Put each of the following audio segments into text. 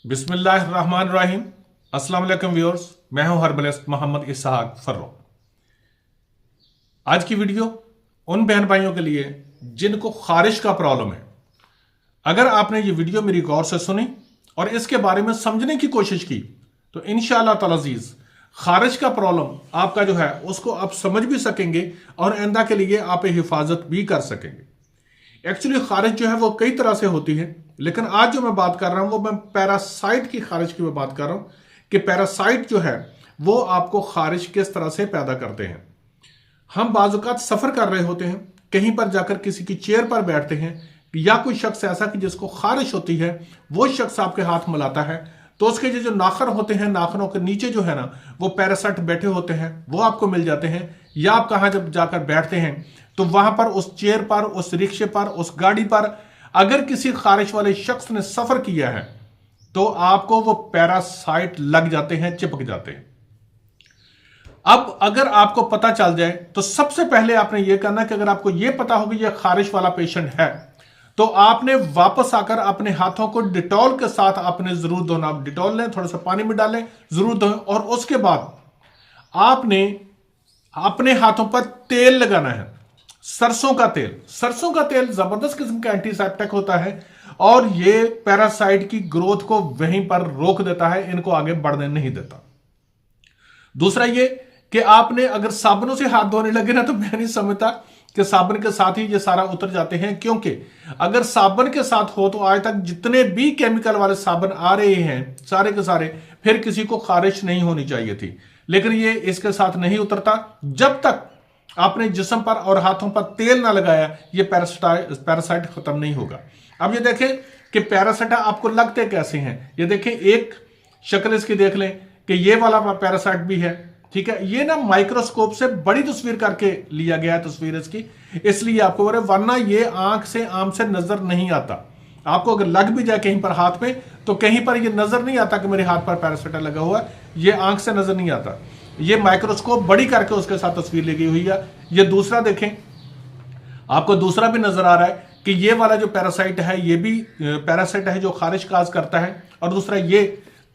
बिस्मिल्लाहिर्रहमानिर्रहीम। अस्सलाम वालेकुम व्यूअर्स, मैं हूं हर्बलिस्ट मोहम्मद इसहाक फर्रो। आज की वीडियो उन बहन भाइयों के लिए जिनको खारिश का प्रॉब्लम है। अगर आपने ये वीडियो मेरी गौर से सुनी और इसके बारे में समझने की कोशिश की तो इंशाअल्लाह ताला अज़ीज़ खारिश का प्रॉब्लम आपका जो है उसको आप समझ भी सकेंगे और आइंदा के लिए आप हिफाजत भी कर सकेंगे। एक्चुअली खारिश जो है वो कई तरह से होती है, लेकिन आज जो मैं बात कर रहा हूं वो मैं पैरासाइट की खारिश की बात कर रहा हूं कि पैरासाइट जो है वो आपको खारिश किस तरह से पैदा करते हैं। हम बाज़-औक़ात सफर कर रहे होते हैं, कहीं पर जाकर किसी की चेयर पर बैठते हैं या कोई शख्स ऐसा कि जिसको खारिश होती है वो शख्स आपके हाथ मिलाता है तो उसके जो नाखन होते हैं, नाखनों के नीचे जो है ना वो पैरासाइट बैठे होते हैं, वो आपको मिल जाते हैं। या आप कहां जब जाकर बैठते हैं तो वहां पर उस चेयर पर, उस रिक्शे पर, उस गाड़ी पर अगर किसी खारिश वाले शख्स ने सफर किया है तो आपको वो पैरासाइट लग जाते हैं, चिपक जाते हैं। अब अगर आपको पता चल जाए तो सबसे पहले आपने ये करना कि अगर आपको ये पता हो कि ये खारिश वाला पेशेंट है तो आपने वापस आकर अपने हाथों को डिटॉल के साथ आपने जरूर धोना। आप डिटॉल लें, थोड़ा सा पानी में डालें, जरूर धोएं और उसके बाद आपने अपने हाथों पर तेल लगाना है, सरसों का तेल। सरसों का तेल जबरदस्त किस्म का एंटीसेप्टिक होता है और ये पैरासाइट की ग्रोथ को वहीं पर रोक देता है, इनको आगे बढ़ने नहीं देता। दूसरा ये कि आपने अगर साबुनों से हाथ धोने लगे ना तो मैं नहीं समझता कि साबुन के साथ ही ये सारा उतर जाते हैं, क्योंकि अगर साबुन के साथ हो तो आज तक जितने भी केमिकल वाले साबुन आ रहे हैं सारे के सारे फिर किसी को खारिश नहीं होनी चाहिए थी, लेकिन ये इसके साथ नहीं उतरता। जब तक आपने जिस्म पर और हाथों पर तेल ना लगाया ये पैरासाइट खत्म नहीं होगा। अब ये देखें कि पैरासाइट आपको लगते कैसे हैं। ये देखें, एक शक्ल इसकी देख लें कि ये वाला पैरासाइट भी है, ठीक है। ये ना माइक्रोस्कोप से बड़ी तस्वीर करके लिया गया है तस्वीर इसकी, इसलिए आपको बोले, वरना ये आंख से आम से नजर नहीं आता। आपको अगर लग भी जाए कहीं पर हाथ में तो कहीं पर ये नजर नहीं आता कि मेरे हाथ पर पैरासाइट लगा हुआ है, ये आंख से नजर नहीं आता। ये माइक्रोस्कोप बड़ी करके उसके साथ तस्वीर लगी हुई है। ये दूसरा देखें, आपको दूसरा भी नजर आ रहा है कि ये वाला जो पैरासाइट है ये भी पैरासाइट है जो खारिश काज करता है, और दूसरा ये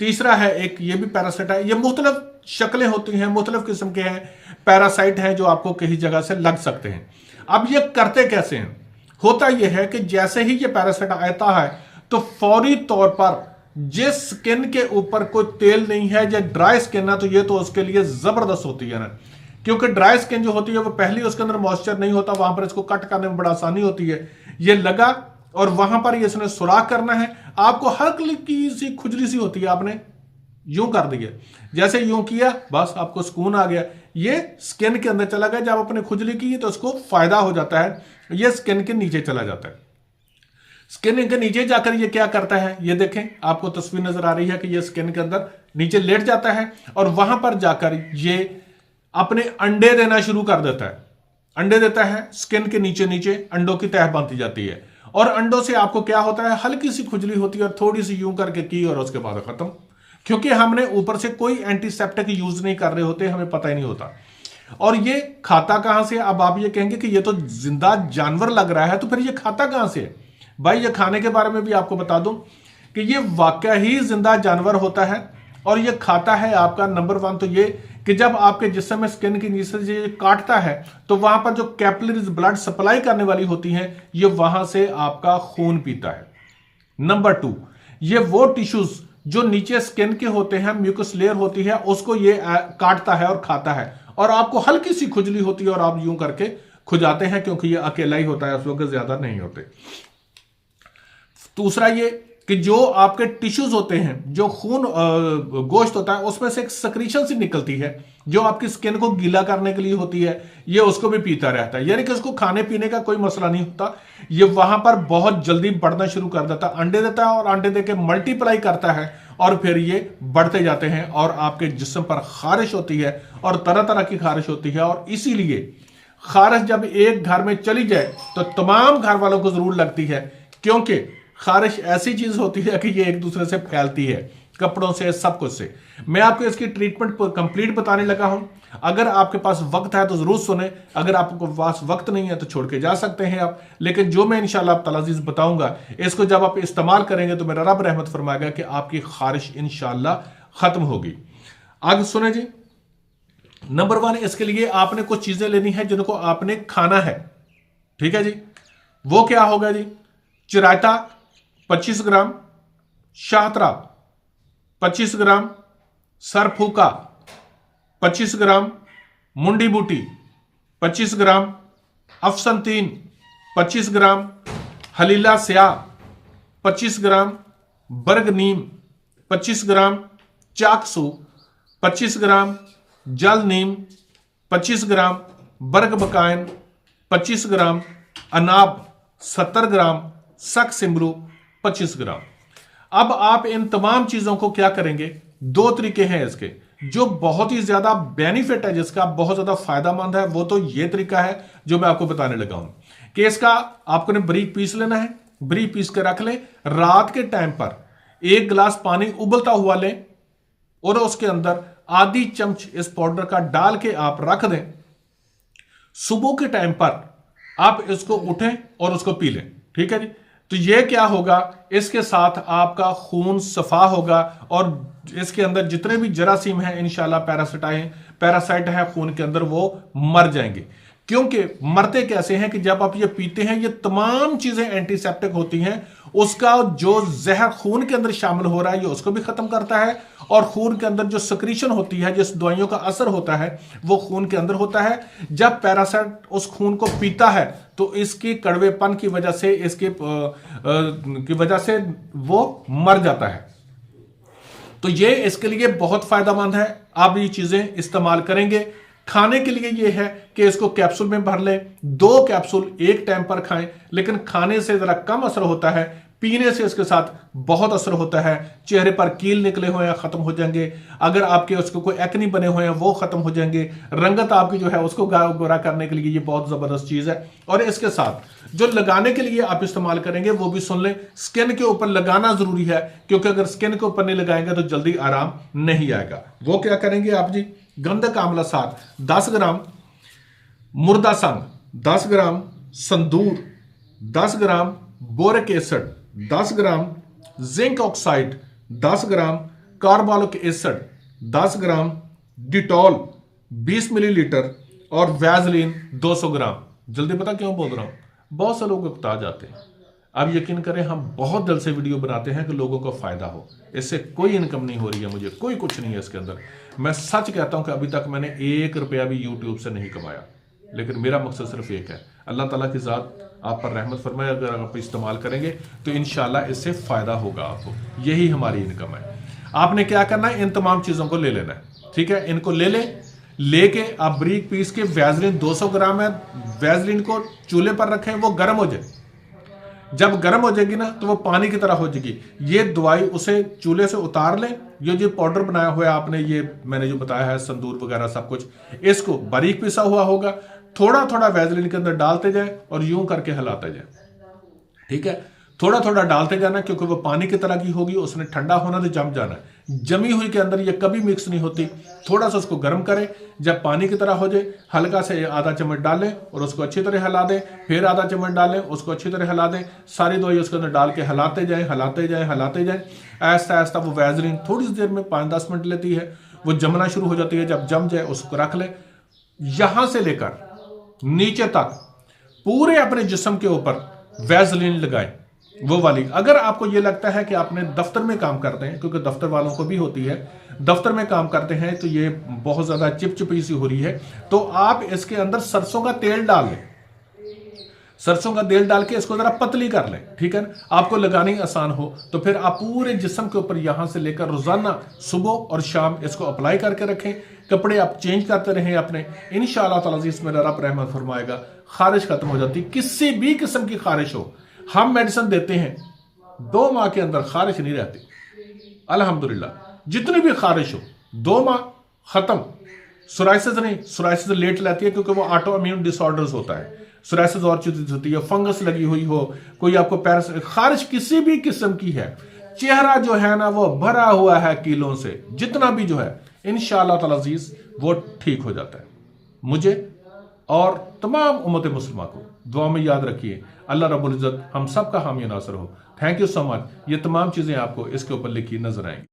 तीसरा है एक, ये भी पैरासाइट है। ये मुख्तलिफ शक्लें होती हैं, मुख्तलिफ किस्म के हैं पैरासाइट हैं जो आपको कहीं जगह से लग सकते हैं। अब ये करते कैसे हैं? होता यह है कि जैसे ही ये पैरासाइट आता है तो फौरी तौर पर जिस स्किन के ऊपर कोई तेल नहीं है या ड्राई स्किन है तो ये तो उसके लिए जबरदस्त होती है ना, क्योंकि ड्राई स्किन जो होती है वो पहले उसके अंदर मॉइस्चर नहीं होता, वहां पर इसको कट करने में बड़ा आसानी होती है। ये लगा और वहां पर ये इसने सुराख करना है, आपको हल्की सी खुजली सी होती है, आपने यूं कर दिया, जैसे यूं किया बस आपको सुकून आ गया, ये स्किन के अंदर चला गया। जब आपने खुजली की तो उसको फायदा हो जाता है, ये स्किन के नीचे चला जाता है। स्किन के नीचे जाकर ये क्या करता है, ये देखें, आपको तस्वीर नजर आ रही है कि ये स्किन के अंदर नीचे लेट जाता है और वहां पर जाकर ये अपने अंडे देना शुरू कर देता है। अंडे देता है, स्किन के नीचे नीचे अंडों की तह बनती जाती है और अंडों से आपको क्या होता है, हल्की सी खुजली होती है और थोड़ी सी यूं करके की और उसके बाद खत्म, क्योंकि हमने ऊपर से कोई एंटीसेप्टिक यूज नहीं कर रहे होते, हमें पता ही नहीं होता। और ये खाता कहां से? अब आप ये कहेंगे कि ये तो जिंदा जानवर लग रहा है, तो फिर ये खाता कहां से है? भाई ये खाने के बारे में भी आपको बता दूं कि ये वाकई ही जिंदा जानवर होता है और ये खाता है आपका। नंबर 1 तो ये कि जब आपके जिस्म में स्किन के नीचे से ये काटता है तो वहां पर जो कैपिलरीज ब्लड सप्लाई करने वाली होती हैं ये वहां से आपका खून पीता है। नंबर 2, ये वो टिश्यूज जो नीचे स्किन के होते हैं, म्यूकस लेयर होती है, उसको ये काटता है और खाता है और आपको हल्की सी खुजली होती है और आप यूं करके खुजाते हैं, क्योंकि ये अकेला ही होता है, उस वक्त ज्यादा नहीं होते। दूसरा ये कि जो आपके टिश्यूज होते हैं, जो खून गोश्त होता है, उसमें से एक सक्रीशन सी निकलती है जो आपकी स्किन को गीला करने के लिए होती है, ये उसको भी पीता रहता है। यानी कि उसको खाने पीने का कोई मसला नहीं होता, ये वहां पर बहुत जल्दी बढ़ना शुरू कर देता है, अंडे देता है और अंडे देके मल्टीप्लाई करता है और फिर ये बढ़ते जाते हैं और आपके जिस्म पर खारिश होती है और तरह तरह की खारिश होती है। और इसीलिए खारिश जब एक घर में चली जाए तो तमाम घर वालों को जरूर लगती है, क्योंकि खारिश ऐसी चीज होती है कि ये एक दूसरे से फैलती है। कपड़ों से, सब कुछ से। मैं आपको इसकी ट्रीटमेंट कंप्लीट बताने लगा हूं। अगर आपके पास वक्त है तो जरूर सुने, अगर आपके पास वक्त नहीं है तो छोड़ के जा सकते हैं आप। लेकिन जो मैं इंशाल्लाह ताला अज़ीज़ बताऊंगा, इसको जब आप इस्तेमाल करेंगे तो मेरा रब रहमत फरमाएगा कि आपकी खारिश इंशाल्लाह खत्म होगी। आगे सुने जी। नंबर 1, इसके लिए आपने कुछ चीजें लेनी है जिनको आपने खाना है। ठीक है जी। वो क्या होगा जी? चिरायता 25 ग्राम, शाहतरा 25 ग्राम, सरफूका 25 ग्राम, मुंडी बूटी 25 ग्राम, अफसनतीन 25 ग्राम, हलीला स्याह 25 ग्राम, बर्ग नीम 25 ग्राम, चाकसू 25 ग्राम, जल नीम 25 ग्राम, बर्ग बकायन 25 ग्राम, अनाब 70 ग्राम, सक सिमरू 25 ग्राम। अब आप इन तमाम चीजों को क्या करेंगे? 2 तरीके हैं इसके, जो बहुत ही ज्यादा बेनिफिट है, जिसका बहुत ज्यादा फायदामंद है। वो तो ये तरीका है जो मैं आपको बताने लगा हूं कि इसका आपको बारीक पीस लेना है, बारीक पीस के रख ले। रात के टाइम पर 1 गिलास पानी उबलता हुआ लें और उसके अंदर आधी चम्मच इस पाउडर का डाल के आप रख दें। सुबह के टाइम पर आप इसको उठें और उसको पी लें। ठीक है जी। तो ये क्या होगा? इसके साथ आपका खून सफा होगा और इसके अंदर जितने भी जरासीम हैं इंशाल्लाह पैरासाइट है खून के अंदर, वो मर जाएंगे। क्योंकि मरते कैसे हैं कि जब आप ये पीते हैं, ये तमाम चीजें एंटीसेप्टिक होती हैं। उसका जो जहर खून के अंदर शामिल हो रहा है ये उसको भी खत्म करता है, और खून के अंदर जो सक्रीशन होती है, जिस दवाइयों का असर होता है, वो खून के अंदर होता है। जब पैरासाइट उस खून को पीता है तो इसकी कड़वेपन की वजह से, की वजह से वो मर जाता है। तो ये इसके लिए बहुत फायदेमंद है। आप ये चीजें इस्तेमाल करेंगे। खाने के लिए ये है कि इसको कैप्सूल में भर लें। 2 कैप्सूल एक टाइम पर खाएं, लेकिन खाने से जरा कम असर होता है, पीने से इसके साथ बहुत असर होता है। चेहरे पर कील निकले हुए हैं, खत्म हो जाएंगे। अगर आपके उसको कोई एक्नी बने हुए हैं वो खत्म हो जाएंगे। रंगत आपकी जो है उसको गोरा करने के लिए ये बहुत जबरदस्त चीज है। और इसके साथ जो लगाने के लिए आप इस्तेमाल करेंगे वो भी सुन लें। स्किन के ऊपर लगाना जरूरी है, क्योंकि अगर स्किन के ऊपर नहीं लगाएंगे तो जल्दी आराम नहीं आएगा। वो क्या करेंगे आप जी? गंधक आंवला साथ 10 ग्राम, मुर्दा संग 10 ग्राम, संदूर 10 ग्राम, बोरिक एसिड 10 ग्राम, जिंक ऑक्साइड 10 ग्राम, कार्बोलिक एसिड 10 ग्राम, डिटॉल 20 मिलीलीटर और वैसलीन 200 ग्राम। जल्दी पता क्यों बोल रहा हूं? बहुत से लोग उकता जाते हैं। अब यकीन करें, हम बहुत दिल से वीडियो बनाते हैं कि लोगों को फायदा हो। इससे कोई इनकम नहीं हो रही है मुझे, कोई कुछ नहीं है इसके अंदर। मैं सच कहता हूं कि अभी तक मैंने 1 रुपया भी यूट्यूब से नहीं कमाया, लेकिन मेरा मकसद सिर्फ एक है, अल्लाह ताला की ज़ात आप पर रहमत फरमाए। अगर आप इस्तेमाल करेंगे तो इंशाल्लाह इससे फ़ायदा होगा आपको। यही हमारी इनकम है। आपने क्या करना है? इन तमाम चीज़ों को ले लेना है। ठीक है, इनको ले लें। लेके आप बारीक पीस के, वैसलीन 200 ग्राम है, वैसलीन को चूल्हे पर रखें, वो गर्म हो जाए। जब गर्म हो जाएगी ना तो वो पानी की तरह हो जाएगी। ये दवाई उसे चूल्हे से उतार लें। ये जो पाउडर बनाया हुआ है आपने, ये मैंने जो बताया है, संदूर वगैरह सब कुछ, इसको बारीक पिसा हुआ होगा, थोड़ा थोड़ा वैसलीन के अंदर डालते जाए और यूं करके हिलाते जाए। ठीक है, थोड़ा थोड़ा डालते जाना, क्योंकि वो पानी की तरह की होगी, उसने ठंडा होना तो जम जाना है। जमी हुई के अंदर ये कभी मिक्स नहीं होती। थोड़ा सा उसको गर्म करें, जब पानी की तरह हो जाए हल्का से आधा चम्मच डालें और उसको अच्छी तरह हिला दें। फिर आधा चम्मच डालें, उसको अच्छी तरह हिला दें। सारी दवाई उसके अंदर डाल के हिलाते जाएं, हिलाते जाएं, हिलाते जाएं। ऐसा ऐसा वो वैसलीन थोड़ी सी देर में 5-10 मिनट लेती है, वो जमना शुरू हो जाती है। जब जम जाए उसको रख लें। यहां से लेकर नीचे तक पूरे अपने जिस्म के ऊपर वैसलीन लगाएं, वो वाली। अगर आपको ये लगता है कि आपने दफ्तर में काम करते हैं, क्योंकि दफ्तर वालों को भी होती है, दफ्तर में काम करते हैं तो ये बहुत ज्यादा चिपचिपी सी हो रही है, तो आप इसके अंदर सरसों का तेल डाल लें। सरसों का तेल डाल के इसको जरा पतली कर लें। ठीक है, आपको लगानी आसान हो तो फिर आप पूरे जिस्म के ऊपर यहां से लेकर रोजाना सुबह और शाम इसको अप्लाई करके रखें। कपड़े आप चेंज करते रहें अपने। इंशाअल्लाह ताला इसमें रब रहमत फरमाएगा, खारिश खत्म हो जाती। किसी भी किस्म की खारिश हो, हम मेडिसिन देते हैं, 2 माह के अंदर खारिश नहीं रहती अल्हम्दुलिल्लाह। जितनी भी खारिश हो 2 माह खत्म। सोराइसिस नहीं, सोराइसिस लेट लेती है क्योंकि वो ऑटो इम्यून डिसऑर्डर्स होता है। सोराइसिस और चीज होती है, फंगस लगी हुई हो, कोई आपको खारिश किसी भी किस्म की है, चेहरा जो है ना वो भरा हुआ है कीलों से, जितना भी जो है इंशाअल्लाह ताला अजीज वो ठीक हो जाता है। मुझे और तमाम उम्मत मुस्लिमा को दुआ में याद रखिए। अल्लाह रब्बुल इज्जत हम सब का हामी नासर हो। Thank you so much. ये तमाम चीजें आपको इसके ऊपर लिखी नजर आएंगी।